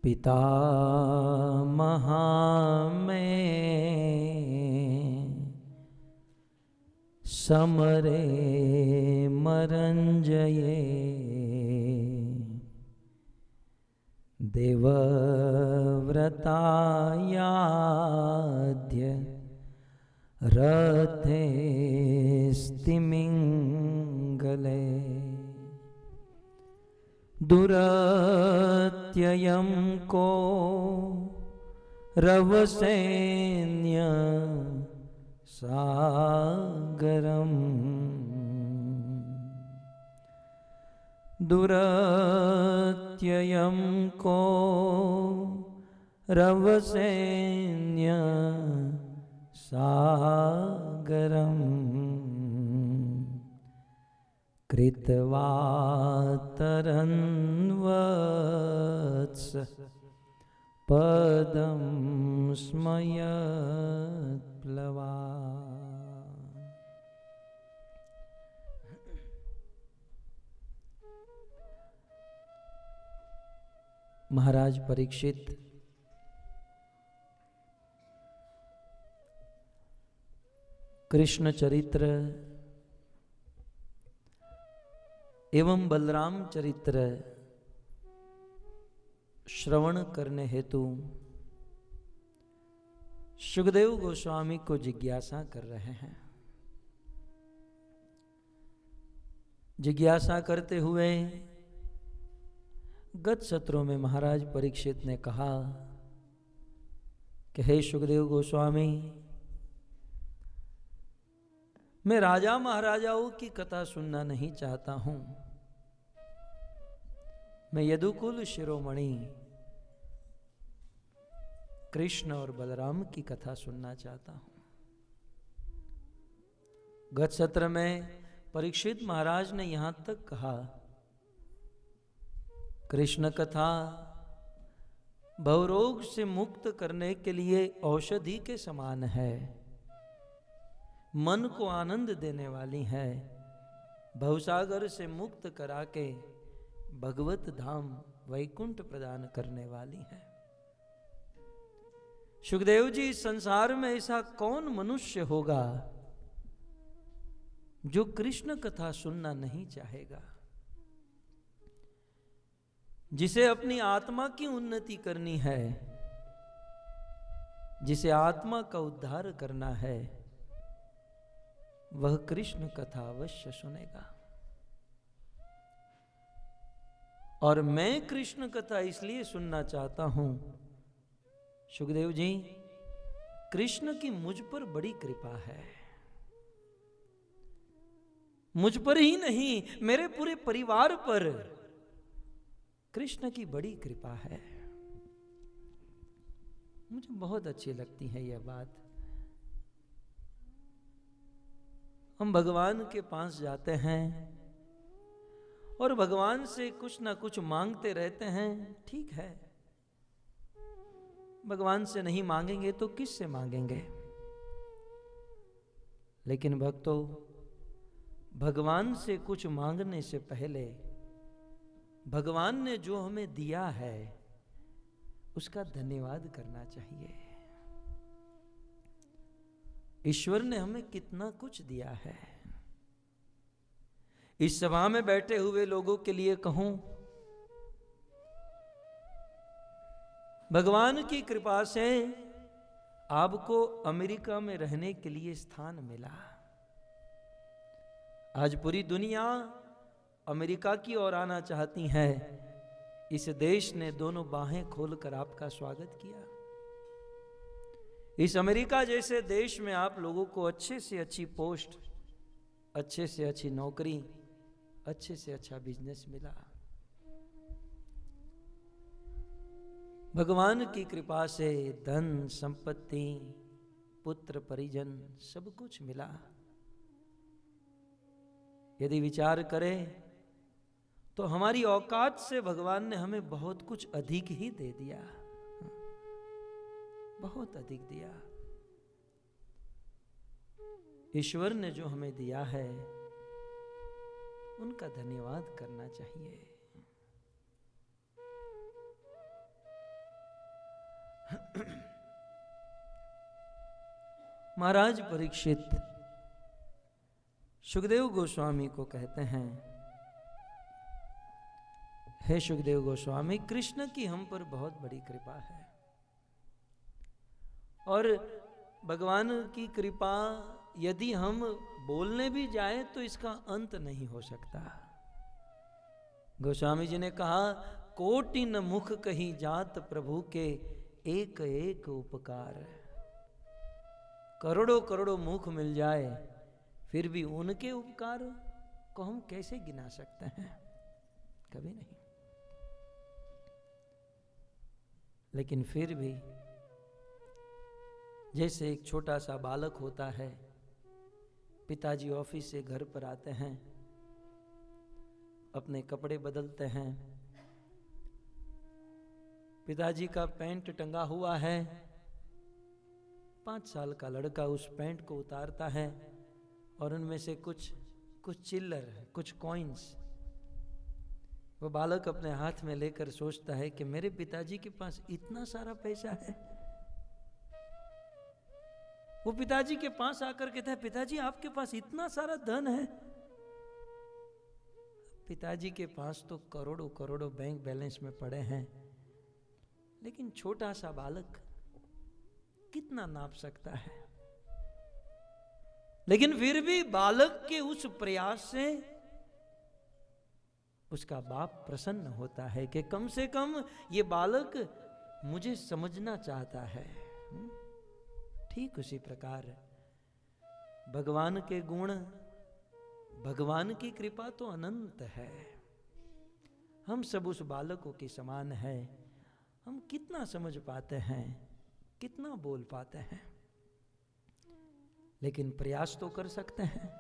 पितामहा में समरे मरंजये देवव्रतायाद्य रथे स्तिमिंगले दुरत्ययं को रवसैन्य सागरम दुरत्ययं को रवसैन्य सागरम कृत्वा तरन्वत्स पदं स्मयत्प्लवा। महाराज परीक्षित कृष्ण चरित्र एवं बलराम चरित्र श्रवण करने हेतु सुखदेव गोस्वामी को जिज्ञासा कर रहे हैं। जिज्ञासा करते हुए गत सत्रों में महाराज परीक्षित ने कहा कि हे सुखदेव गोस्वामी, मैं राजा महाराजाओं की कथा सुनना नहीं चाहता हूं। मैं यदुकुल शिरोमणि कृष्ण और बलराम की कथा सुनना चाहता हूं। गत सत्र में परीक्षित महाराज ने यहां तक कहा, कृष्ण कथा भवरोग से मुक्त करने के लिए औषधि के समान है, मन को आनंद देने वाली है, भवसागर से मुक्त करा के भगवत धाम वैकुंठ प्रदान करने वाली है। सुखदेव जी, संसार में ऐसा कौन मनुष्य होगा जो कृष्ण कथा सुनना नहीं चाहेगा? जिसे अपनी आत्मा की उन्नति करनी है, जिसे आत्मा का उद्धार करना है, वह कृष्ण कथा अवश्य सुनेगा। और मैं कृष्ण कथा इसलिए सुनना चाहता हूं सुखदेव जी, कृष्ण की मुझ पर बड़ी कृपा है। मुझ पर ही नहीं, मेरे पूरे परिवार पर कृष्ण की बड़ी कृपा है। मुझे बहुत अच्छी लगती है यह बात। हम भगवान के पास जाते हैं और भगवान से कुछ ना कुछ मांगते रहते हैं, ठीक है। भगवान से नहीं मांगेंगे तो किससे मांगेंगे? लेकिन भक्तों, भगवान से कुछ मांगने से पहले भगवान ने जो हमें दिया है उसका धन्यवाद करना चाहिए। ईश्वर ने हमें कितना कुछ दिया है। इस सभा में बैठे हुए लोगों के लिए कहूं, भगवान की कृपा से आपको अमेरिका में रहने के लिए स्थान मिला। आज पूरी दुनिया अमेरिका की ओर आना चाहती है। इस देश ने दोनों बाहें खोलकर आपका स्वागत किया। इस अमेरिका जैसे देश में आप लोगों को अच्छे से अच्छी पोस्ट, अच्छे से अच्छी नौकरी, अच्छे से अच्छा बिजनेस मिला। भगवान की कृपा से धन संपत्ति, पुत्र परिजन सब कुछ मिला। यदि विचार करें तो हमारी औकात से भगवान ने हमें बहुत कुछ अधिक ही दे दिया, बहुत अधिक दिया। ईश्वर ने जो हमें दिया है उनका धन्यवाद करना चाहिए। महाराज परीक्षित सुखदेव गोस्वामी को कहते हैं, हे सुखदेव गोस्वामी, कृष्ण की हम पर बहुत बड़ी कृपा है और भगवान की कृपा यदि हम बोलने भी जाए तो इसका अंत नहीं हो सकता। गोस्वामी जी ने कहा, कोटि न मुख कहीं जात प्रभु के एक एक उपकार। करोड़ों करोड़ों मुख मिल जाए फिर भी उनके उपकार को हम कैसे गिना सकते हैं? कभी नहीं। लेकिन फिर भी जैसे एक छोटा सा बालक होता है, पिताजी ऑफिस से घर पर आते हैं, अपने कपड़े बदलते हैं, पिताजी का पैंट टंगा हुआ है, 5 साल का लड़का उस पैंट को उतारता है और उनमें से कुछ चिल्लर, कुछ कॉइन्स वो बालक अपने हाथ में लेकर सोचता है कि मेरे पिताजी के पास इतना सारा पैसा है। वो पिताजी के पास आकर कहता है, पिताजी आपके पास इतना सारा धन है। पिताजी के पास तो करोड़ों करोड़ों बैंक बैलेंस में पड़े हैं, लेकिन छोटा सा बालक कितना नाप सकता है? लेकिन फिर भी बालक के उस प्रयास से उसका बाप प्रसन्न होता है कि कम से कम ये बालक मुझे समझना चाहता है। ठीक उसी प्रकार भगवान के गुण, भगवान की कृपा तो अनंत है। हम सब उस बालकों के समान है। हम कितना समझ पाते हैं, कितना बोल पाते हैं, लेकिन प्रयास तो कर सकते हैं।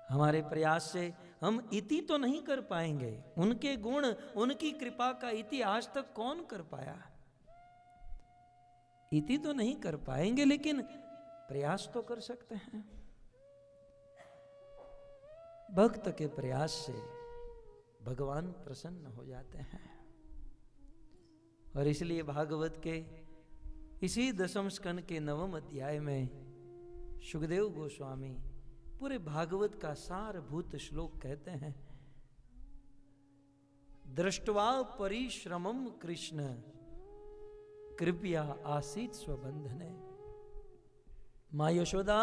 हमारे प्रयास से हम इति तो नहीं कर पाएंगे। उनके गुण, उनकी कृपा का इति आज तक कौन कर पाया? इति तो नहीं कर पाएंगे, लेकिन प्रयास तो कर सकते हैं। भक्त के प्रयास से भगवान प्रसन्न हो जाते हैं। और इसलिए भागवत के इसी 10वें स्कंद के 9वें अध्याय में सुखदेव गोस्वामी पूरे भागवत का सारभूत श्लोक कहते हैं, दृष्ट्वा परिश्रमम कृष्ण कृपया आसीत स्वबंधने। मां यशोदा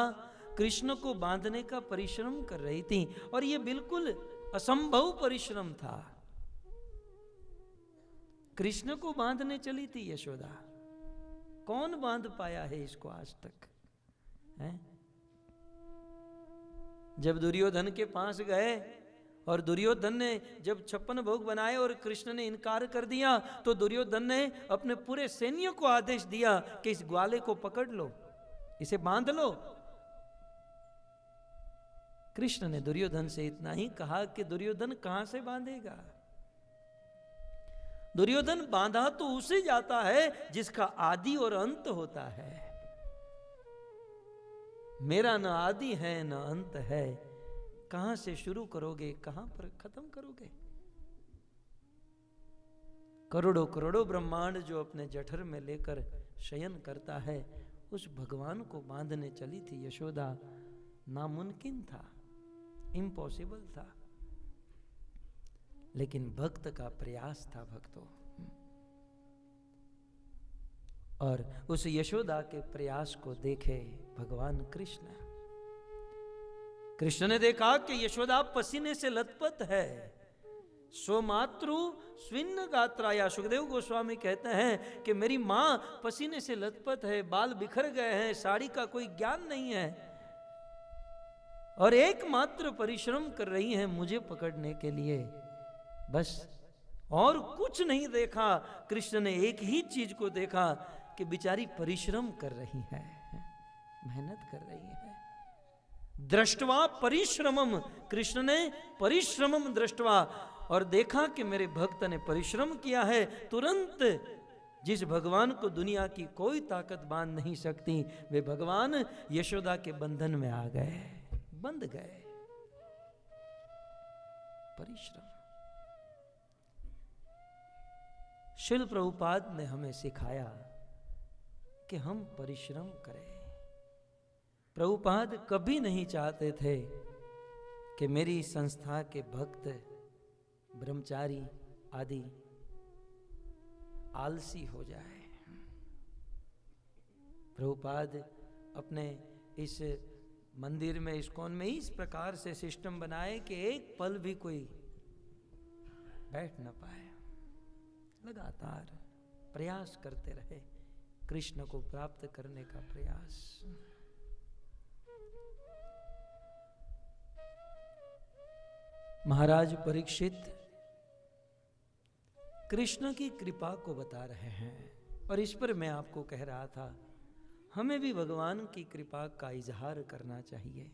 कृष्ण को बांधने का परिश्रम कर रही थी और यह बिल्कुल असंभव परिश्रम था। कृष्ण को बांधने चली थी यशोदा। कौन बांध पाया है इसको आज तक? है? जब दुर्योधन के पास गए और दुर्योधन ने जब 56 भोग बनाए और कृष्ण ने इनकार कर दिया, तो दुर्योधन ने अपने पूरे सैन्यों को आदेश दिया कि इस ग्वाले को पकड़ लो, इसे बांध लो। कृष्ण ने दुर्योधन से इतना ही कहा कि दुर्योधन कहां से बांधेगा? दुर्योधन बांधा तो उसे जाता है जिसका आदि और अंत होता है। मेरा न आदि है न अंत है, कहां से शुरू करोगे, कहां पर खत्म करोगे? करोड़ों करोड़ों ब्रह्मांड जो अपने जठर में लेकर शयन करता है, उस भगवान को बांधने चली थी यशोदा। नामुमकिन था, इम्पॉसिबल था, लेकिन भक्त का प्रयास था भक्तों। और उस यशोदा के प्रयास को देखे भगवान कृष्ण। कृष्ण ने देखा कि यशोदा पसीने से लथपथ है। स्वमातृ स्विन्न गात्राया, सुखदेव गोस्वामी कहते हैं कि मेरी मां पसीने से लथपथ है, बाल बिखर गए हैं, साड़ी का कोई ज्ञान नहीं है और एकमात्र परिश्रम कर रही हैं मुझे पकड़ने के लिए। बस और कुछ नहीं देखा। कृष्ण ने एक ही चीज को देखा कि बेचारी परिश्रम कर रही है, मेहनत कर रही है। दृष्टवा परिश्रमम, कृष्ण ने परिश्रमम दृष्टवा, और देखा कि मेरे भक्त ने परिश्रम किया है। तुरंत जिस भगवान को दुनिया की कोई ताकत बांध नहीं सकती, वे भगवान यशोदा के बंधन में आ गए, बंध गए। परिश्रम। शिल प्रभुपाद ने हमें सिखाया कि हम परिश्रम करें। प्रभुपाद कभी नहीं चाहते थे कि मेरी संस्था के भक्त, ब्रह्मचारी आदि आलसी हो जाए। प्रभुपाद अपने इस मंदिर में, इस्कॉन में इस प्रकार से सिस्टम बनाए कि एक पल भी कोई बैठ न पाए। लगातार प्रयास करते रहे, कृष्ण को प्राप्त करने का प्रयास। महाराज परीक्षित कृष्ण की कृपा को बता रहे हैं, और इस पर मैं आपको कह रहा था, हमें भी भगवान की कृपा का इजहार करना चाहिए,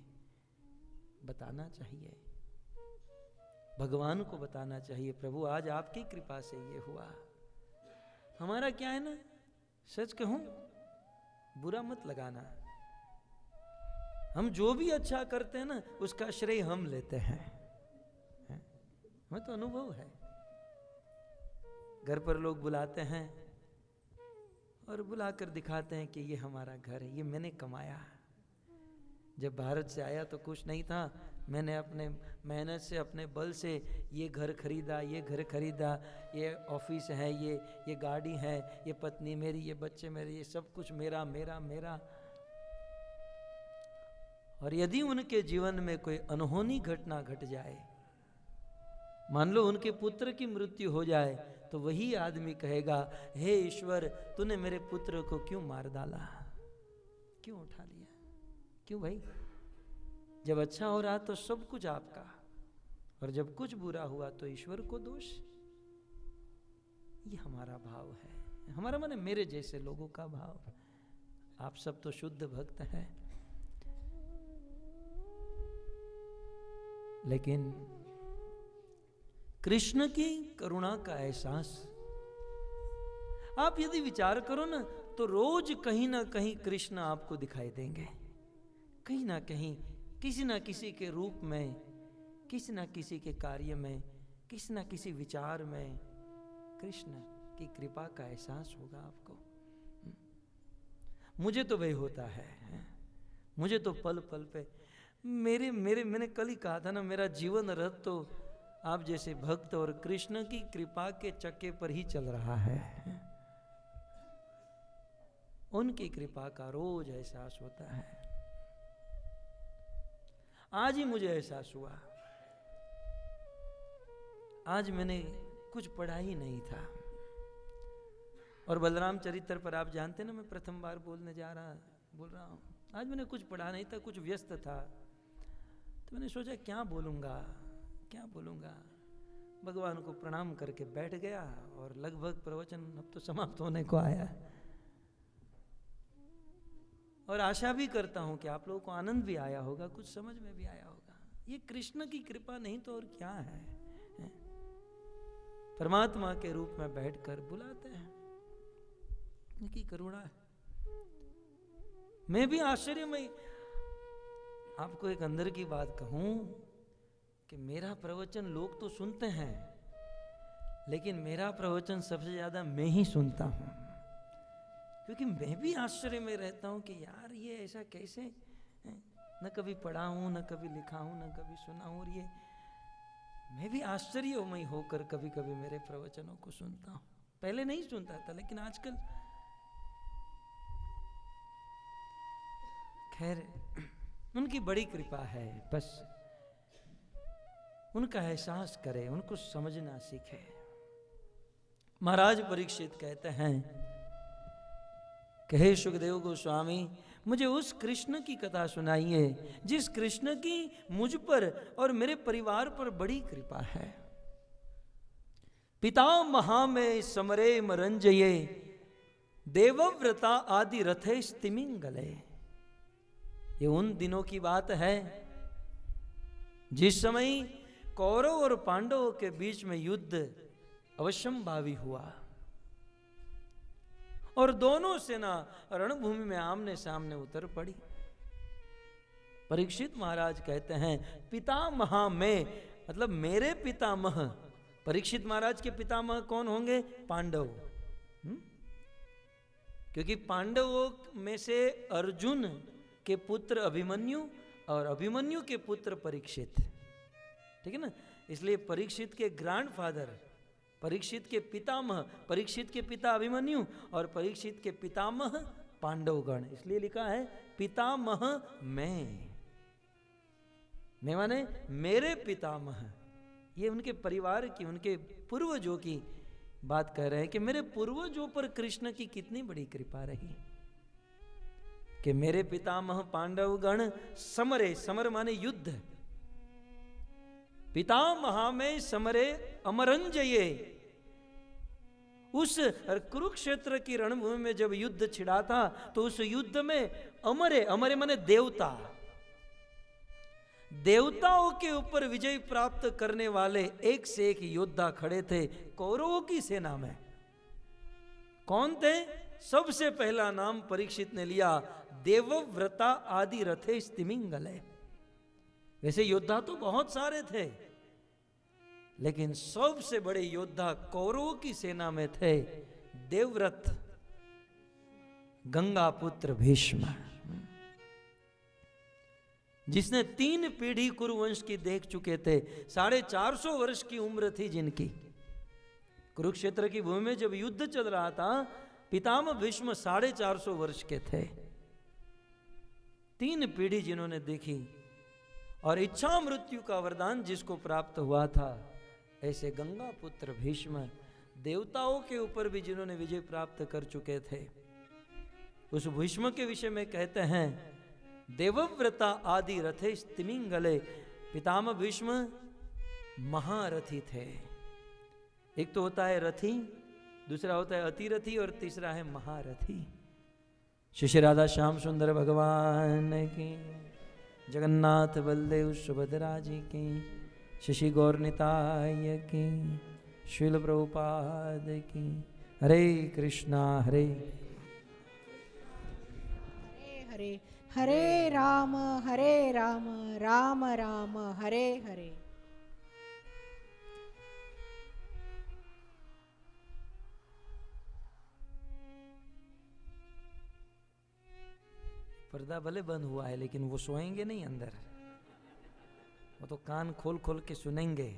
बताना चाहिए, भगवान को बताना चाहिए, प्रभु आज आपकी कृपा से ये हुआ। हमारा क्या है ना, सच कहूं, बुरा मत लगाना, हम जो भी अच्छा करते हैं ना उसका श्रेय हम लेते हैं, हमें तो अनुभव है। घर पर लोग बुलाते हैं और बुलाकर दिखाते हैं कि ये हमारा घर है, ये मैंने कमाया। जब भारत से आया तो कुछ नहीं था, मैंने अपने मेहनत से, अपने बल से ये घर खरीदा, ये घर खरीदा, ये ऑफिस है, ये गाड़ी है, ये पत्नी मेरी, ये बच्चे मेरे, ये सब कुछ मेरा मेरा मेरा। और यदि उनके जीवन में कोई अनहोनी घटना घट जाए, मान लो उनके पुत्र की मृत्यु हो जाए, तो वही आदमी कहेगा, हे ईश्वर, तूने मेरे पुत्र को क्यों मार डाला, क्यों उठा लिया, क्यों भाई? जब अच्छा हो रहा तो सब कुछ आपका, और जब कुछ बुरा हुआ तो ईश्वर को दोष। ये हमारा भाव है, हमारा माने मेरे जैसे लोगों का भाव। आप सब तो शुद्ध भक्त हैं, लेकिन कृष्ण की करुणा का एहसास आप यदि विचार करो ना, तो रोज कहीं ना कहीं कृष्ण आपको दिखाई देंगे, कहीं ना कहीं, किसी ना किसी के रूप में, किसी ना किसी के कार्य में, किसी ना किसी विचार में कृष्ण की कृपा का एहसास होगा आपको। मुझे तो वही होता है, मुझे तो पल पल पे मैंने कल ही कहा था ना, मेरा जीवन रथ तो आप जैसे भक्त और कृष्ण की कृपा के चक्के पर ही चल रहा है। उनकी कृपा का रोज एहसास होता है। आज ही मुझे एहसास हुआ, आज मैंने कुछ पढ़ा ही नहीं था, और बलराम चरित्र पर आप जानते ना, मैं प्रथम बार बोल रहा हूं। आज मैंने कुछ पढ़ा नहीं था, कुछ व्यस्त था, तो मैंने सोचा क्या बोलूंगा। भगवान को प्रणाम करके बैठ गया, और लगभग प्रवचन अब तो समाप्त होने को आया, और आशा भी करता हूं कि आप लोगों को आनंद भी आया होगा, कुछ समझ में भी आया होगा। ये कृष्ण की कृपा नहीं तो और क्या है? परमात्मा के रूप में बैठकर बुलाते हैं, उनकी करुणा है। मैं भी आश्चर्यमय, आपको एक अंदर की बात कहूं कि मेरा प्रवचन लोग तो सुनते हैं, लेकिन मेरा प्रवचन सबसे ज्यादा मैं ही सुनता हूं, क्योंकि मैं भी आश्चर्य में रहता हूं कि यार ये ऐसा कैसे, न कभी पढ़ा हूं, न कभी लिखा हूं, न कभी सुना हूं, और ये मैं भी आश्चर्यमय होकर कभी कभी मेरे प्रवचनों को सुनता हूं। पहले नहीं सुनता था, लेकिन आजकल खैर उनकी बड़ी कृपा है, बस उनका एहसास करें, उनको समझना सीखे। महाराज परीक्षित कहते हैं कि हे सुखदेव गोस्वामी, मुझे उस कृष्ण की कथा सुनाइए जिस कृष्ण की मुझ पर और मेरे परिवार पर बड़ी कृपा है। पिता महा में समरे मरंजये, देवव्रता आदि रथे स्तिमिंगले। ये उन दिनों की बात है जिस समय कौरव और पांडवों के बीच में युद्ध अवश्यंभावी हुआ, और दोनों सेना रणभूमि में आमने सामने उतर पड़ी। परीक्षित महाराज कहते हैं पितामह में, मतलब मेरे पितामह परीक्षित महाराज के पितामह कौन होंगे? पांडव। क्योंकि पांडवों में से अर्जुन के पुत्र अभिमन्यु और अभिमन्यु के पुत्र परीक्षित, ठीक है ना। इसलिए परीक्षित के ग्रैंडफादर, परीक्षित के पितामह, परीक्षित के पिता अभिमन्यु और परीक्षित के पितामह पांडवगण। इसलिए लिखा है पितामह मैं माने मेरे पितामह। ये उनके परिवार की, उनके पूर्वजों की बात कर रहे हैं कि मेरे पूर्वजों पर कृष्ण की कितनी बड़ी कृपा रही कि मेरे पितामह पांडवगण समरे, समर माने युद्ध, पितामह में समरे अमरंजये। उस कुरुक्षेत्र की रणभूमि में जब युद्ध छिड़ा था तो उस युद्ध में अमरे, अमरे माने देवता, देवताओं के ऊपर विजय प्राप्त करने वाले एक से एक योद्धा खड़े थे कौरवों की सेना में। कौन थे? सबसे पहला नाम परीक्षित ने लिया, देवव्रता आदि रथे स्तिमिंगले। वैसे योद्धा तो बहुत सारे थे, लेकिन सबसे बड़े योद्धा कौरवों की सेना में थे देवव्रत, गंगा पुत्र भीष्म, जिसने 3 पीढ़ी कुरुवंश की देख चुके थे। 450 वर्ष की उम्र थी जिनकी। कुरुक्षेत्र की भूमि में जब युद्ध चल रहा था, पितामह भीष्म 450 वर्ष के थे। 3 पीढ़ी जिन्होंने देखी और इच्छा मृत्यु का वरदान जिसको प्राप्त हुआ था, ऐसे गंगा पुत्र भीष्म देवताओं के ऊपर भी जिन्होंने विजय प्राप्त कर चुके थे। उस भीष्म के विषय में कहते हैं, देवव्रता आदि रथे स्तिमिंगले। पितामह भीष्म महारथी थे। एक तो होता है रथी, दूसरा होता है अतिरथी और तीसरा है महारथी। श्री राधा श्याम सुंदर भगवान की, जगन्नाथ बलदेव सुभद्रा जी की, शशि गौर निताय की, श्रील प्रभुपाद की। हरे कृष्णा हरे हरे हरे राम राम राम हरे हरे। पर्दा भले बंद हुआ है लेकिन वो सोएंगे नहीं अंदर, वो तो कान खोल खोल के सुनेंगे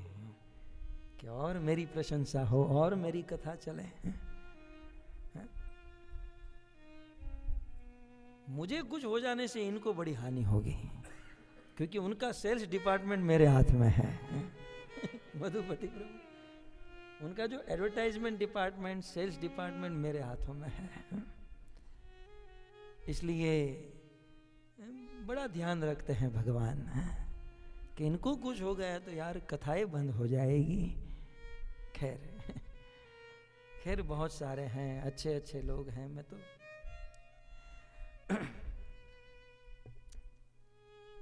कि और मेरी प्रशंसा हो और मेरी कथा चले। मुझे कुछ हो जाने से इनको बड़ी हानि होगी, क्योंकि उनका सेल्स डिपार्टमेंट मेरे हाथ में है। मधुपति प्रभु, उनका जो एडवर्टाइजमेंट डिपार्टमेंट, सेल्स डिपार्टमेंट मेरे हाथों में है। इसलिए बड़ा ध्यान रखते हैं भगवान कि इनको कुछ हो गया तो यार कथाएं बंद हो जाएगी। खैर बहुत सारे हैं, अच्छे अच्छे लोग हैं। मैं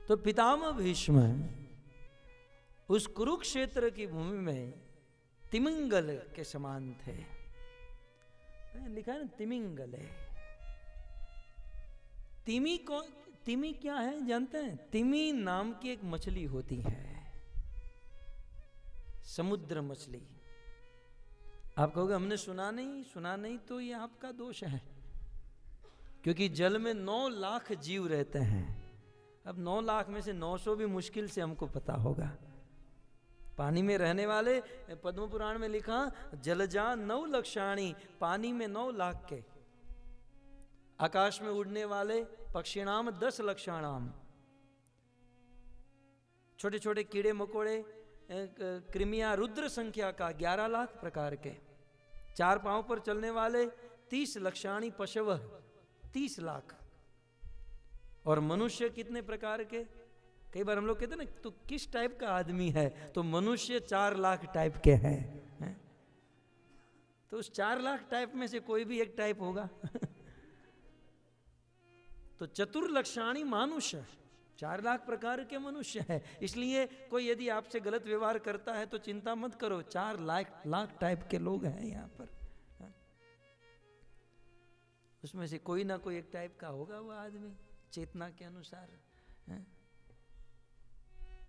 तो पितामह भीष्म उस कुरुक्षेत्र की भूमि में तिमिंगल के समान थे। लिखा है ना तिमिंगल है। तिमी क्या है जानते हैं? तिमी नाम की एक मछली होती है, समुद्र मछली। आप कहोगे हमने सुना नहीं, तो ये आपका दोष है, क्योंकि जल में 9 लाख जीव रहते हैं। अब 9 लाख में से 900 भी मुश्किल से हमको पता होगा। पानी में रहने वाले, पद्म पुराण में लिखा, जलजा 9 लक्षाणी, पानी में 9 लाख के। आकाश में उड़ने वाले पक्षिणाम 10 लक्षाणाम, छोटे छोटे कीड़े मकोड़े कृमिया रुद्र संख्या का 11 लाख प्रकार के। 4 पांव पर चलने वाले 30 लक्षाणी पशव, 30 लाख। और मनुष्य कितने प्रकार के? कई बार हम लोग कहते हैं ना, तू किस टाइप का आदमी है, तो मनुष्य 4 लाख टाइप के हैं। तो उस 4 लाख टाइप में से कोई भी एक टाइप होगा। तो चतुर्लक्षाणी मानुष्य, 4 लाख प्रकार के मनुष्य है। इसलिए कोई यदि आपसे गलत व्यवहार करता है तो चिंता मत करो, 4 लाख टाइप के लोग हैं यहाँ पर। उसमें से कोई ना कोई एक टाइप का होगा वो आदमी, चेतना के अनुसार।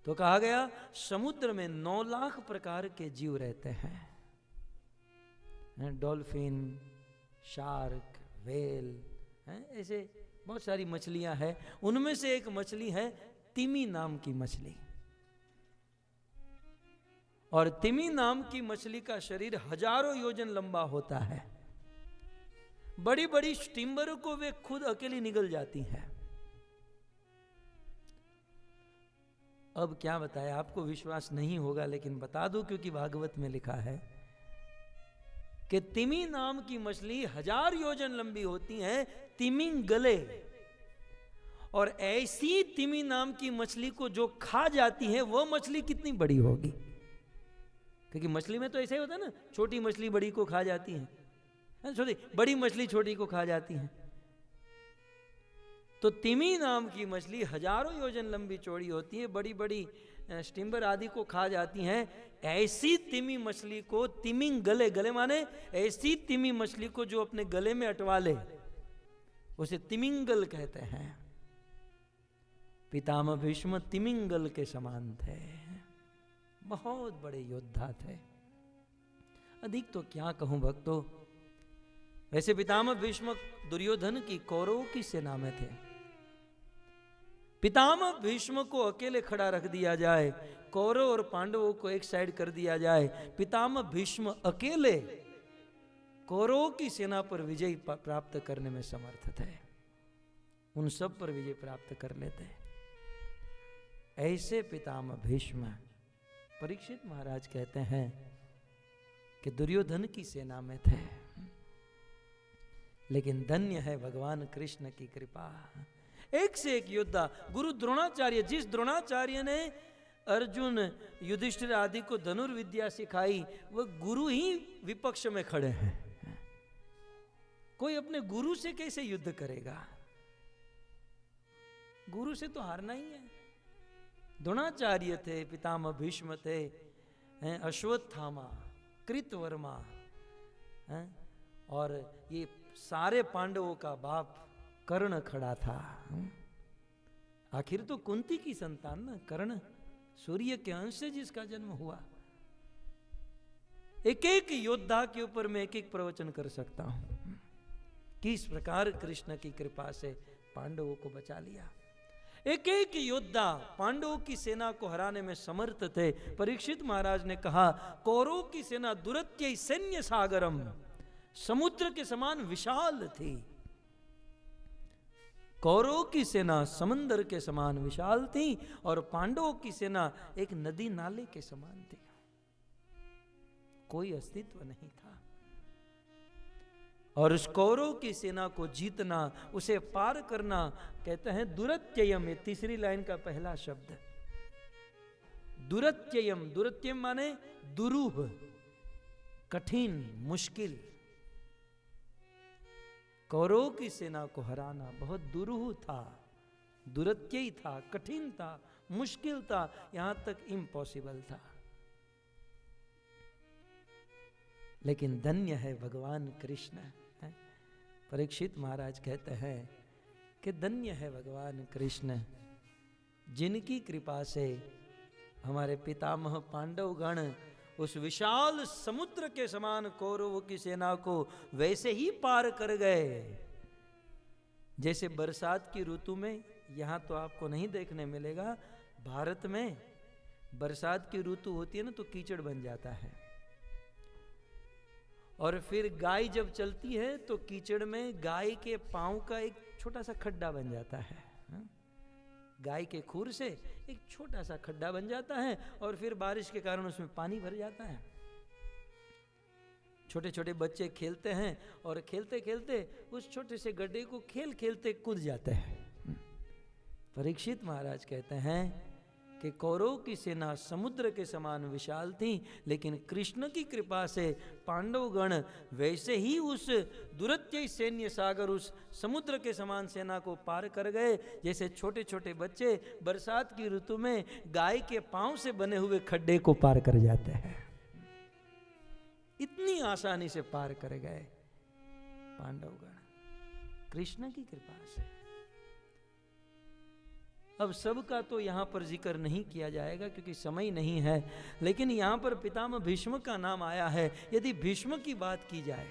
तो कहा गया समुद्र में 9 लाख प्रकार के जीव रहते हैं, डॉल्फिन, शार्क, व्हेल, ऐसे बहुत सारी मछलियां हैं। उनमें से एक मछली है तिमी नाम की मछली, और तिमी नाम की मछली का शरीर हजारों योजन लंबा होता है। बड़ी बड़ी स्टीमरों को वे खुद अकेली निगल जाती हैं। अब क्या बताया, आपको विश्वास नहीं होगा लेकिन बता दूं, क्योंकि भागवत में लिखा है कि तिमी नाम की मछली 1000 योजन लंबी होती है, तिमिंगले। और ऐसी तिमी नाम की मछली को जो खा जाती है, वो मछली कितनी बड़ी होगी? क्योंकि मछली में तो ऐसा ही होता है ना, छोटी मछली बड़ी को खा जाती है, छोटी बड़ी मछली छोटी को खा जाती है। तो तिमी नाम की मछली हजारों योजन लंबी चौड़ी होती है, बड़ी बड़ी स्टीमर आदि को खा जाती हैं। ऐसी तिमी मछली को तिमिंगले, गले माने ऐसी तिमी मछली को जो अपने गले में अटवा ले, उसे तिमिंगल कहते हैं। पितामह भीष्म तिमिंगल के समान थे, बहुत बड़े योद्धा थे। अधिक तो क्या कहूं भक्तों। वैसे पितामह भीष्म दुर्योधन की, कौरवों की सेना में थे। पितामह भीष्म को अकेले खड़ा रख दिया जाए, कौरव और पांडवों को एक साइड कर दिया जाए, पितामह भीष्म अकेले कौरवों की सेना पर विजय प्राप्त करने में समर्थ थे। उन सब पर विजय प्राप्त कर लेते। ऐसे पितामह भीष्म परीक्षित महाराज कहते हैं कि दुर्योधन की सेना में थे, लेकिन धन्य है भगवान कृष्ण की कृपा। एक से एक योद्धा, गुरु द्रोणाचार्य, जिस द्रोणाचार्य ने अर्जुन, युधिष्ठिर आदि को धनुर्विद्या सिखाई, वह गुरु ही विपक्ष में खड़े हैं। कोई अपने गुरु से कैसे युद्ध करेगा? गुरु से तो हारना ही है। द्रोणाचार्य थे, पितामह भीष्म थे, अश्वत्थामा, कृतवर्मा, और ये सारे पांडवों का बाप कर्ण खड़ा था। आखिर तो कुंती की संतान ना कर्ण, सूर्य के अंश से जिसका जन्म हुआ। एक एक योद्धा के ऊपर मैं एक एक प्रवचन कर सकता हूं कि इस प्रकार कृष्ण की कृपा से पांडवों को बचा लिया। एक एक योद्धा पांडवों की सेना को हराने में समर्थ थे। परीक्षित महाराज ने कहा, कौरवों की सेना दुरत्य सैन्य सागरम, समुद्र के समान विशाल थी। कौरवों की सेना समंदर के समान विशाल थी, और पांडवों की सेना एक नदी नाले के समान थी। कोई अस्तित्व नहीं था। और उस कौरव की सेना को जीतना, उसे पार करना, कहते हैं दुरत्ययम। ये तीसरी लाइन का पहला शब्द दुरत्ययम। दुरत्ययम माने दुरूह, कठिन, मुश्किल। कौरव की सेना को हराना बहुत दुरूह था, दुरत्यय था, कठिन था, मुश्किल था, यहां तक इम्पॉसिबल था। लेकिन धन्य है भगवान कृष्ण। परीक्षित महाराज कहते हैं कि धन्य है भगवान कृष्ण, जिनकी कृपा से हमारे पितामह पांडवगण उस विशाल समुद्र के समान कौरवों की सेना को वैसे ही पार कर गए जैसे बरसात की ऋतु में। यहां तो आपको नहीं देखने मिलेगा, भारत में बरसात की ऋतु होती है ना, तो कीचड़ बन जाता है। और फिर गाय जब चलती है तो कीचड़ में गाय के पांव का एक छोटा सा खड्डा बन जाता है। गाय के खुर से एक छोटा सा खड्डा बन जाता है, और फिर बारिश के कारण उसमें पानी भर जाता है। छोटे छोटे बच्चे खेलते हैं, और खेलते खेलते उस छोटे से गड्ढे को खेल खेलते कूद जाते हैं। परीक्षित महाराज कहते हैं कि कौरव की सेना समुद्र के समान विशाल थी, लेकिन कृष्ण की कृपा से पांडवगण वैसे ही उस दुरत्य सैन्य सागर, उस समुद्र के समान सेना को पार कर गए जैसे छोटे छोटे बच्चे बरसात की ऋतु में गाय के पांव से बने हुए खड्डे को पार कर जाते हैं। इतनी आसानी से पार कर गए पांडवगण कृष्ण की कृपा से। अब सबका तो यहाँ पर जिक्र नहीं किया जाएगा क्योंकि समय नहीं है, लेकिन यहाँ पर पितामह भीष्म का नाम आया है। यदि भीष्म की बात की जाए,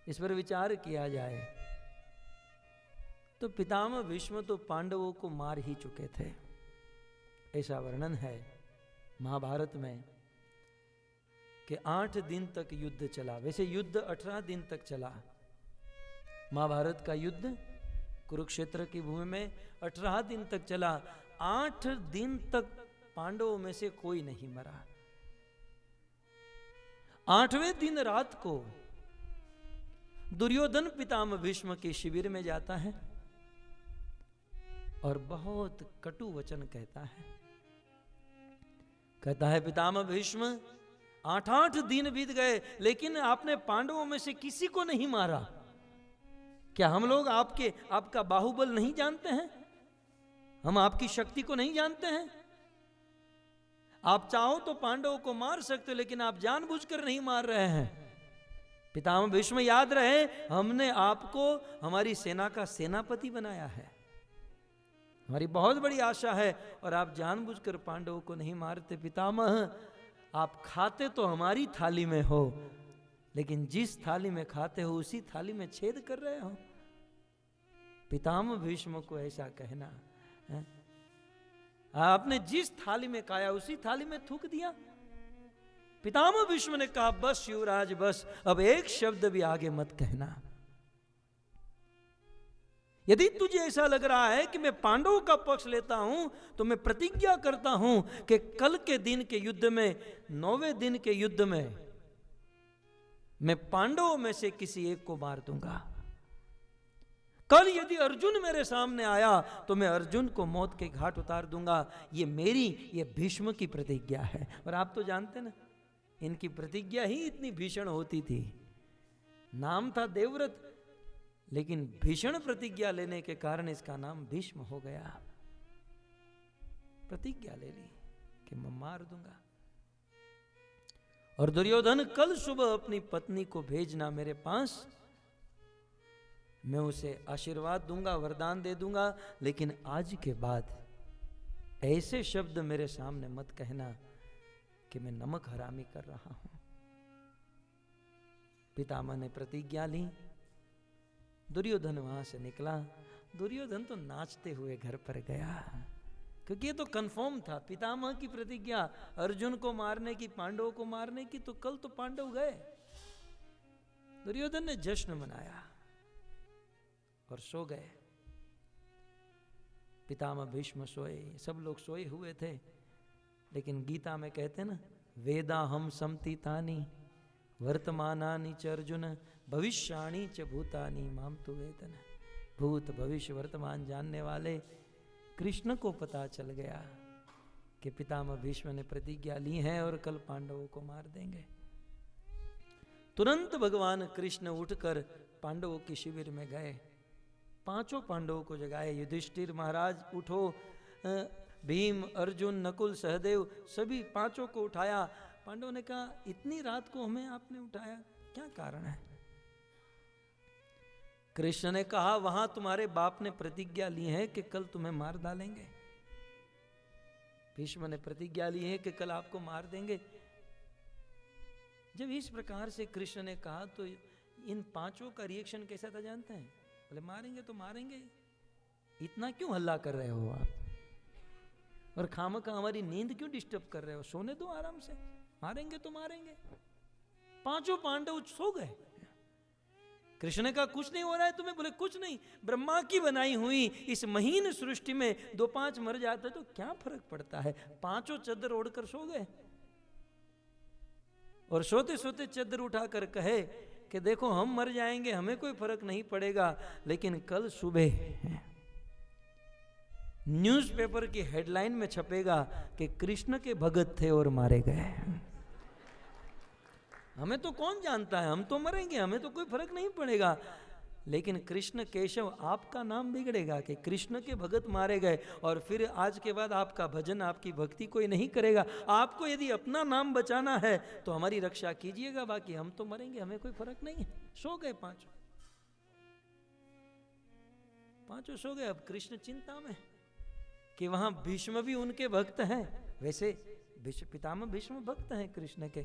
इस पर विचार किया जाए, तो पितामह भीष्म तो पांडवों को मार ही चुके थे। ऐसा वर्णन है महाभारत में कि 8 दिन तक युद्ध चला। वैसे युद्ध 18 दिन तक चला। महाभारत का युद्ध कुरुक्षेत्र की भूमि में 18 दिन तक चला। 8 दिन तक पांडवों में से कोई नहीं मरा। 8वें दिन रात को दुर्योधन पितामह भीष्म के शिविर में जाता है और बहुत कटु वचन कहता है। कहता है, पितामह भीष्म, 8 दिन बीत गए लेकिन आपने पांडवों में से किसी को नहीं मारा। क्या हम लोग आपका बाहुबल नहीं जानते हैं? हम आपकी शक्ति को नहीं जानते हैं? आप चाहो तो पांडवों को मार सकते हो, लेकिन आप जानबूझकर नहीं मार रहे हैं। पितामह भीष्म, याद रहे, हमने आपको हमारी सेना का सेनापति बनाया है, हमारी बहुत बड़ी आशा है, और आप जानबूझकर पांडवों को नहीं मारते। पितामह, आप खाते तो हमारी थाली में हो, लेकिन जिस थाली में खाते हो उसी थाली में छेद कर रहे हो। पितामह भीष्म को ऐसा कहना है? आपने जिस थाली में खाया उसी थाली में थूक दिया। पितामह भीष्म ने कहा, बस युवराज बस, अब एक शब्द भी आगे मत कहना। यदि तुझे ऐसा लग रहा है कि मैं पांडवों का पक्ष लेता हूं, तो मैं प्रतिज्ञा करता हूं कि कल के दिन के युद्ध में, 9वें दिन के युद्ध में, मैं पांडवों में से किसी एक को मार दूंगा। कल यदि अर्जुन मेरे सामने आया तो मैं अर्जुन को मौत के घाट उतार दूंगा। ये भीष्म की प्रतिज्ञा है। और आप तो जानते ना, इनकी प्रतिज्ञा ही इतनी भीषण होती थी। नाम था देवव्रत, लेकिन भीषण प्रतिज्ञा लेने के कारण इसका नाम भीष्म हो गया। प्रतिज्ञा ले ली कि मैं मार दूंगा। और दुर्योधन, कल सुबह अपनी पत्नी को भेजना मेरे पास, मैं उसे आशीर्वाद दूंगा, वरदान दे दूंगा, लेकिन आज के बाद ऐसे शब्द मेरे सामने मत कहना कि मैं नमक हरामी कर रहा हूं। पितामह ने प्रतिज्ञा ली। दुर्योधन वहां से निकला। दुर्योधन तो नाचते हुए घर पर गया, क्योंकि ये तो कंफर्म था। पितामह की प्रतिज्ञा अर्जुन को मारने की, पांडवों को मारने की, तो कल तो पांडव गए। दुर्योधन ने जश्न मनाया और सो गए। पितामह भीष्म सोए, सब लोग सोए हुए थे। लेकिन गीता में कहते ना, वेदा हम समतीतानि वर्तमानानि च अर्जुन भविष्याणि च भूतानि माम तु वेदन। भूत भविष्य वर्तमान जानने वाले कृष्ण को पता चल गया कि पितामह भीष्म ने प्रतिज्ञा ली है और कल पांडवों को मार देंगे। तुरंत भगवान कृष्ण उठकर पांडवों के शिविर में गए। 5 पांडवों को जगाए। युधिष्ठिर महाराज उठो, भीम, अर्जुन, नकुल, सहदेव, सभी 5 को उठाया। पांडवों ने कहा, इतनी रात को हमें आपने उठाया, क्या कारण है? कृष्ण ने कहा, वहां तुम्हारे बाप ने प्रतिज्ञा ली है कि कल तुम्हें मार डालेंगे। भीष्म ने प्रतिज्ञा ली है कि कल आपको मार देंगे। जब इस प्रकार से कृष्ण ने कहा तो इन 5 का रिएक्शन कैसा था जानते हैं? बोले, मारेंगे तो मारेंगे, इतना क्यों हल्ला कर रहे हो आप, और खामखा हमारी नींद क्यों डिस्टर्ब कर रहे हो? सोने दो आराम से, मारेंगे तो मारेंगे। 5 पांडव सो गए। कृष्ण ने कहा, कुछ नहीं हो रहा है तुम्हें? बोले, कुछ नहीं, ब्रह्मा की बनाई हुई इस महीन सृष्टि में 2-5 मर जाते तो क्या फर्क पड़ता है। 5 चद्दर ओढ़कर सो गए। और सोते सोते चद्दर उठाकर कहे कि देखो, हम मर जाएंगे, हमें कोई फर्क नहीं पड़ेगा, लेकिन कल सुबह न्यूज़पेपर की हेडलाइन में छपेगा कि कृष्ण के भगत थे और मारे गए। हमें तो कौन जानता है, हम तो मरेंगे, हमें तो कोई फर्क नहीं पड़ेगा। लेकिन कृष्ण केशव, आपका नाम बिगड़ेगा कि कृष्ण के भगत मारे गए, और फिर आज के बाद आपका भजन, आपकी भक्ति कोई नहीं करेगा। आपको यदि अपना नाम बचाना है तो हमारी रक्षा कीजिएगा, बाकी हम तो मरेंगे, हमें कोई फर्क नहीं है। सो गए 5। पांचों सो गए। अब कृष्ण चिंता में कि वहां भीष्म भी उनके भक्त हैं। वैसे पितामह भीष्म भक्त हैं कृष्ण के,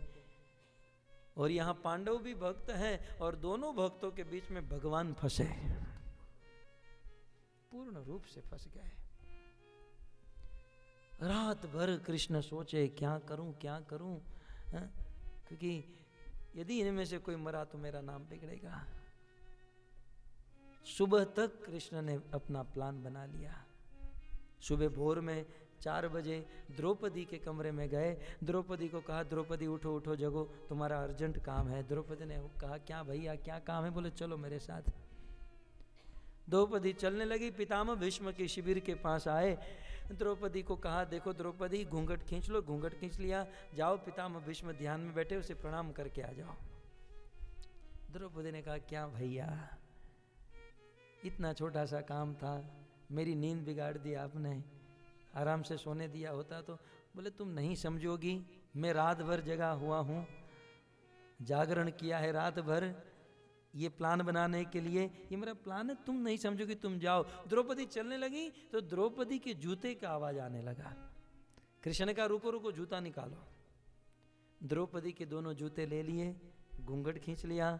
और यहां पांडव भी भक्त हैं, और दोनों भक्तों के बीच में भगवान फंसे, पूर्ण रूप से फंस गए। रात भर कृष्ण सोचे क्या करूं क्या करूं, क्योंकि यदि इनमें से कोई मरा तो मेरा नाम बिगड़ेगा। सुबह तक कृष्ण ने अपना प्लान बना लिया। सुबह भोर में 4 बजे द्रौपदी के कमरे में गए। द्रौपदी को कहा, द्रौपदी उठो उठो जगो, तुम्हारा अर्जेंट काम है। द्रौपदी ने कहा, क्या भैया क्या काम है? बोले चलो मेरे साथ। द्रौपदी चलने लगी, पितामह भीष्म के शिविर के पास आए। द्रौपदी को कहा, देखो द्रौपदी, घूंघट खींच लो। घूंघट खींच लिया, जाओ पितामह भीष्म ध्यान में बैठे, उसे प्रणाम करके आ जाओ। द्रौपदी ने कहा, क्या भैया, इतना छोटा सा काम था, मेरी नींद बिगाड़ दी आपने, आराम से सोने दिया होता तो। बोले तुम नहीं समझोगी, मैं रात भर जगा हुआ हूँ, जागरण किया है रात भर ये प्लान बनाने के लिए, ये मेरा प्लान है, तुम नहीं समझोगी, तुम जाओ। द्रौपदी चलने लगी तो द्रौपदी के जूते का आवाज आने लगा। कृष्ण ने कहा, रुको रुको, जूता निकालो। द्रौपदी के दोनों जूते ले लिए, घूंघट खींच लिया।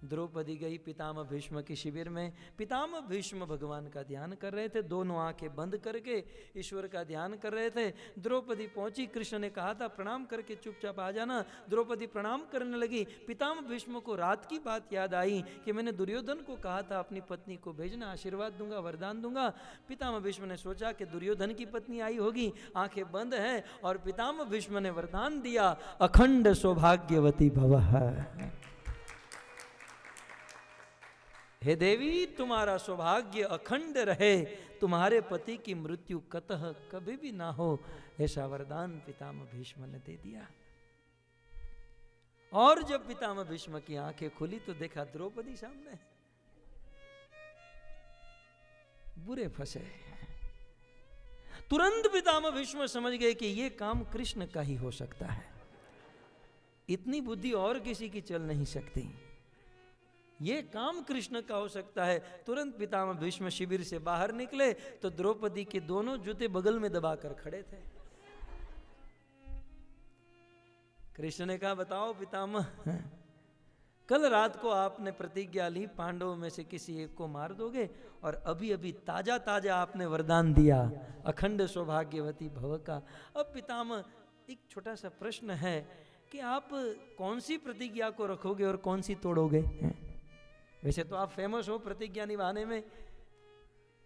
द्रौपदी गई पितामह भीष्म के शिविर में। पितामह भीष्म भगवान का ध्यान कर रहे थे, दोनों आंखें बंद करके ईश्वर का ध्यान कर रहे थे। द्रौपदी पहुंची, कृष्ण ने कहा था प्रणाम करके चुपचाप आ जाना। द्रौपदी प्रणाम करने लगी। पितामह भीष्म को रात की बात याद आई कि मैंने दुर्योधन को कहा था अपनी पत्नी को भेजना, आशीर्वाद दूंगा, वरदान दूंगा। पितामह भीष्म ने सोचा कि दुर्योधन की पत्नी आई होगी, आंखें बंद हैं, और पितामह भीष्म ने वरदान दिया, अखंड सौभाग्यवती भवः। हे देवी, तुम्हारा सौभाग्य अखंड रहे, तुम्हारे पति की मृत्यु कतः कभी भी ना हो, ऐसा वरदान पितामह भीष्म ने दे दिया। और जब पितामह भीष्म की आंखें खुली तो देखा द्रौपदी सामने। बुरे फंसे। तुरंत पितामह भीष्म समझ गए कि यह काम कृष्ण का ही हो सकता है, इतनी बुद्धि और किसी की चल नहीं सकती, ये काम कृष्ण का हो सकता है। तुरंत पितामह भीष्म शिविर से बाहर निकले तो द्रौपदी के दोनों जूते बगल में दबाकर खड़े थे। कृष्ण ने कहा, बताओ पितामह, कल रात को आपने प्रतिज्ञा ली पांडवों में से किसी एक को मार दोगे, और अभी अभी ताजा ताजा आपने वरदान दिया अखंड सौभाग्यवती भव का। अब पितामह, एक छोटा सा प्रश्न है कि आप कौन सी प्रतिज्ञा को रखोगे और कौन सी तोड़ोगे? वैसे तो आप फेमस हो प्रतिज्ञा निभाने में,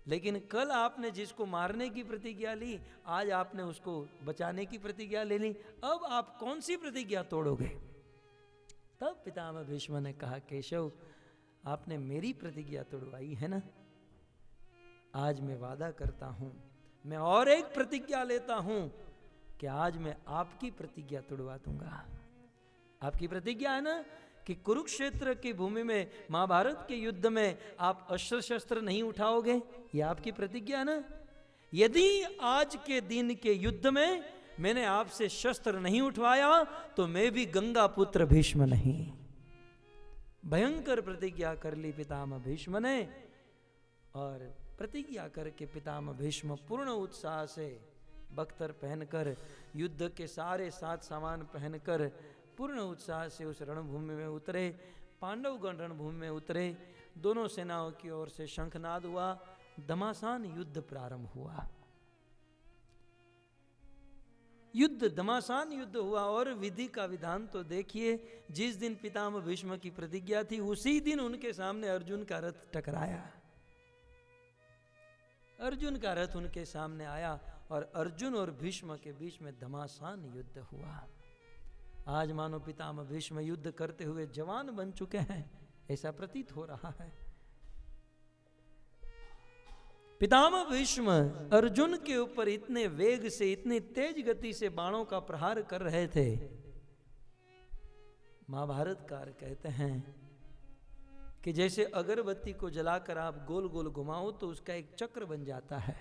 लेकिन कल आपने जिसको मारने की प्रतिज्ञा ली, आज आपने उसको बचाने की प्रतिज्ञा ले ली, अब आप कौन सी प्रतिज्ञा तोड़ोगे? तब पितामह भीष्म ने कहा, केशव, आपने मेरी प्रतिज्ञा तोड़वाई है ना, आज मैं वादा करता हूं, मैं और एक प्रतिज्ञा लेता हूं कि आज मैं आपकी प्रतिज्ञा तोड़वा दूंगा। आपकी प्रतिज्ञा है ना कि कुरुक्षेत्र की भूमि में महाभारत के युद्ध में आप अस्त्र शस्त्र नहीं उठाओगे, ये आपकी प्रतिज्ञा है ना। यदि आज के दिन के युद्ध में मैंने आपसे शस्त्र नहीं उठवाया तो मैं भी गंगा पुत्र भीष्म नहीं। भयंकर प्रतिज्ञा कर ली पितामह भीष्म ने, और प्रतिज्ञा करके पितामह भीष्म पूर्ण उत्साह से बख्तर पहनकर, युद्ध के सारे साथ सामान पहनकर पूर्ण उत्साह से उस रणभूमि में उतरे। पांडवगण रणभूमि में उतरे, दोनों सेनाओं की ओर से शंखनाद हुआ, घमासान युद्ध प्रारंभ हुआ। युद्ध, घमासान युद्ध हुआ। और विधि का विधान तो देखिए, जिस दिन पितामह भीष्म की प्रतिज्ञा थी उसी दिन उनके सामने अर्जुन का रथ टकराया। अर्जुन का रथ उनके सामने आया और अर्जुन और भीष्म के बीच में घमासान युद्ध हुआ। आज मानो पितामह भीष्म युद्ध करते हुए जवान बन चुके हैं, ऐसा प्रतीत हो रहा है। पितामह भीष्म अर्जुन के ऊपर इतने वेग से, इतनी तेज गति से बाणों का प्रहार कर रहे थे। महाभारतकार कहते हैं कि जैसे अगरबत्ती को जलाकर आप गोल गोल घुमाओ तो उसका एक चक्र बन जाता है।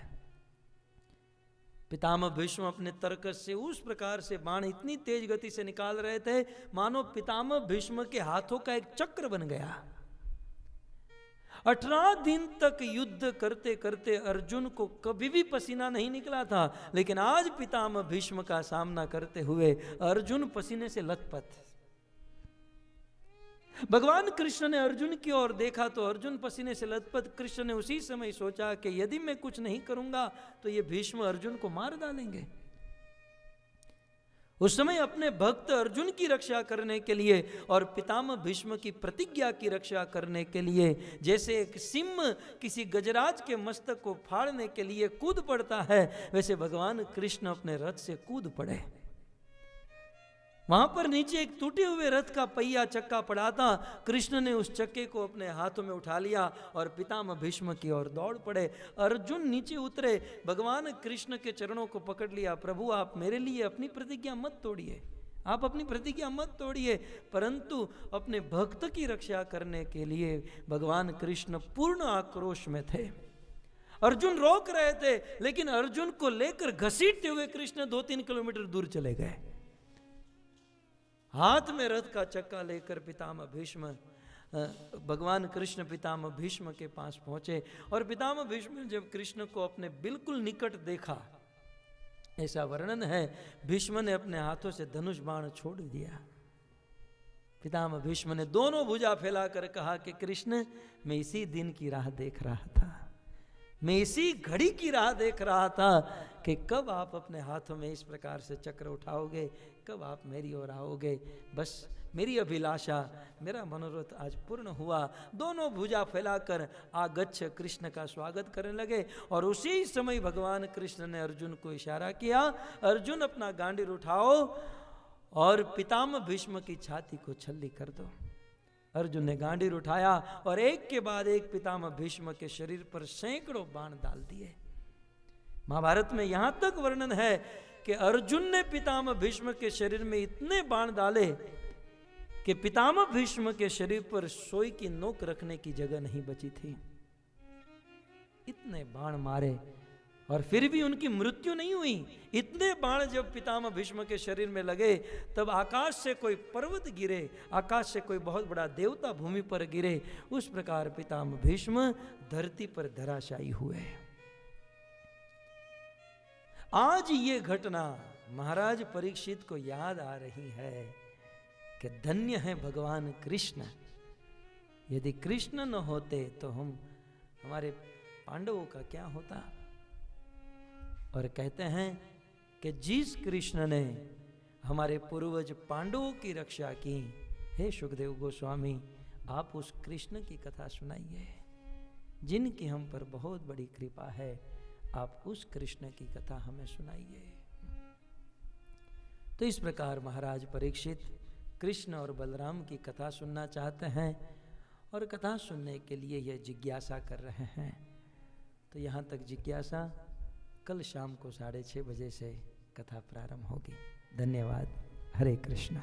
पितामह भीष्म अपने तर्कस से उस प्रकार से बाण इतनी तेज गति से निकाल रहे थे, मानो पितामह भीष्म के हाथों का एक चक्र बन गया। 18 दिन तक युद्ध करते करते अर्जुन को कभी भी पसीना नहीं निकला था, लेकिन आज पितामह भीष्म का सामना करते हुए अर्जुन पसीने से लथपथ। भगवान कृष्ण ने अर्जुन की ओर देखा तो अर्जुन पसीने से लथपथ। कृष्ण ने उसी समय सोचा कि यदि मैं कुछ नहीं करूंगा तो ये भीष्म अर्जुन को मार डालेंगे। उस समय अपने भक्त अर्जुन की रक्षा करने के लिए और पितामह भीष्म की प्रतिज्ञा की रक्षा करने के लिए, जैसे एक सिंह किसी गजराज के मस्तक को फाड़ने के लिए कूद पड़ता है, वैसे भगवान कृष्ण अपने रथ से कूद पड़े। वहां पर नीचे एक टूटे हुए रथ का पहिया चक्का पड़ा था। कृष्ण ने उस चक्के को अपने हाथों में उठा लिया और पितामह भीष्म की ओर दौड़ पड़े। अर्जुन नीचे उतरे, भगवान कृष्ण के चरणों को पकड़ लिया। प्रभु, आप मेरे लिए अपनी प्रतिज्ञा मत तोड़िए, आप अपनी प्रतिज्ञा मत तोड़िए। परंतु अपने भक्त की रक्षा करने के लिए भगवान कृष्ण पूर्ण आक्रोश में थे। अर्जुन रोक रहे थे, लेकिन अर्जुन को लेकर घसीटते हुए कृष्ण 2-3 किलोमीटर दूर चले गए। हाथ में रथ का चक्का लेकर पितामह भीष्म, भगवान कृष्ण पितामह भीष्म के पास पहुंचे और पितामह भीष्म जब कृष्ण को अपने बिल्कुल निकट देखा, ऐसा वर्णन है, भीष्म ने अपने हाथों से धनुष बाण छोड़ दिया। पितामह भीष्म ने दोनों भुजा फैलाकर कहा कि कृष्ण, मैं इसी दिन की राह देख रहा था, मैं इसी घड़ी की राह देख रहा था कि कब आप अपने हाथों में इस प्रकार से चक्र उठाओगे, कब आप मेरी ओर आओगे। बस मेरी अभिलाषा, मेरा मनोरथ आज पूर्ण हुआ। दोनों भुजा फैलाकर आगच्छ कृष्ण का स्वागत करने लगे और उसी समय भगवान कृष्ण ने अर्जुन को इशारा किया, अर्जुन अपना गांडीर उठाओ और पितामह भीष्म की छाती को छल्ली कर दो। अर्जुन ने गांडीर उठाया और एक के बाद एक पितामह भीष्म के शरीर पर सैकड़ों बाण डाल दिए। महाभारत में यहां तक वर्णन है कि अर्जुन ने पितामह भीष्म के शरीर में इतने बाण डाले कि पितामह भीष्म के शरीर पर सोई की नोक रखने की जगह नहीं बची थी। इतने बाण मारे और फिर भी उनकी मृत्यु नहीं हुई। इतने बाण जब पितामह भीष्म के शरीर में लगे तब आकाश से कोई पर्वत गिरे, आकाश से कोई बहुत बड़ा देवता भूमि पर गिरे, उस प्रकार पितामह भीष्म धरती पर धराशायी हुए। आज ये घटना महाराज परीक्षित को याद आ रही है कि धन्य है भगवान कृष्ण। यदि कृष्ण न होते तो हमारे पांडवों का क्या होता। और कहते हैं कि जिस कृष्ण ने हमारे पूर्वज पांडवों की रक्षा की, हे सुखदेव गोस्वामी, आप उस कृष्ण की कथा सुनाइए जिनकी हम पर बहुत बड़ी कृपा है। आप उस कृष्ण की कथा हमें सुनाइए। तो इस प्रकार महाराज परीक्षित कृष्ण और बलराम की कथा सुनना चाहते हैं और कथा सुनने के लिए यह जिज्ञासा कर रहे हैं। तो यहाँ तक जिज्ञासा, कल शाम को 6:30 बजे से कथा प्रारंभ होगी। धन्यवाद। हरे कृष्ण।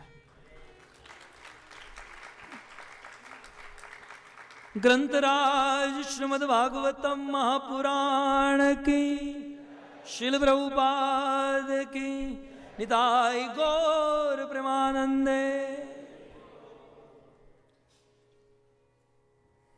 ग्रंथराज श्रीमद्भागवतम महापुराण की, श्रील प्रभुपाद की, निताई गौर प्रेमानंदे।